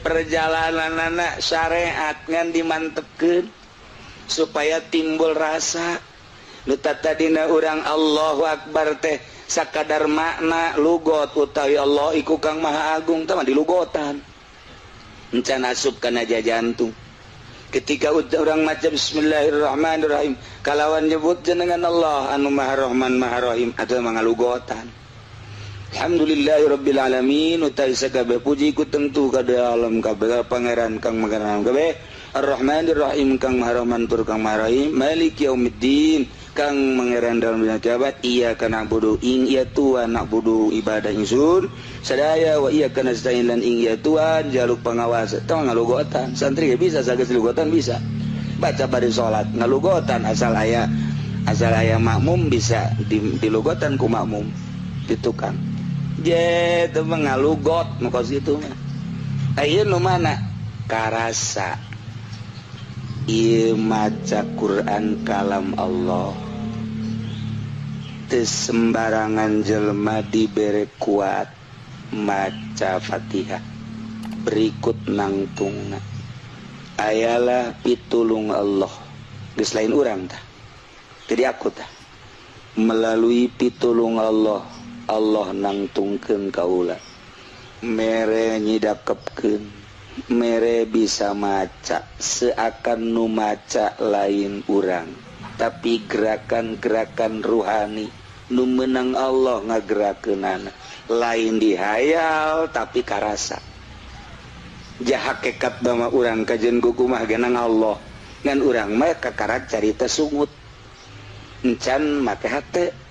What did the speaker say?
perjalanan anak syariat ngan dimantepkeun supaya timbul rasa nu tadina urang Allahu Akbar teh sakadar makna lugot utawi Allah iku Kang Maha Agung teh mah dilugotan encan asup kana jantung ketika urang maca bismillahirrahmanirrahim kalawan nyebut jenengan Allah anu Maha Rahman Maha Rahim atuh mangalugotan. Alhamdulillahirabbil alamin utai sakabeh puji ku tentu kada alam kabeh pangeran kang magaran kabeh Ar-Rahmanir Rahim kang Maha Rahman tur kang Maha Rahim Maliki Yaumiddin kang mangeran dalam dunia kiamat iya kana budu ing iya Tuhan nak budu ibadah ingsun sadaya wa iya kana nasta'in lan ing iya Tuhan jaluk pengawas tong ngalugotan santri bisa sageus lugotan bisa baca bari salat ngalugotan asal aya makmum bisa dilugotan ku makmum ditukang je teu ngalugot nu kos itu mah ayeuna nu mana karasa ieu maca Quran kalam Allah teu sembarangan jelema dibere kuat maca Fatihah berikut nangtungna ayalah pitulung Allah geus lain urang tah jadi aku tah melalui pitulung Allah nangtungkeun kaula mere nyidakepkeun mere bisa maca seakan nu maca lain urang tapi gerakan-gerakan ruhani nu meunang Allah ngagerakeunana lain dihayal tapi karasa jah hakikat bama urang kajen kukumah genang Allah ngan urang mah kakarat carita sungut encan make hate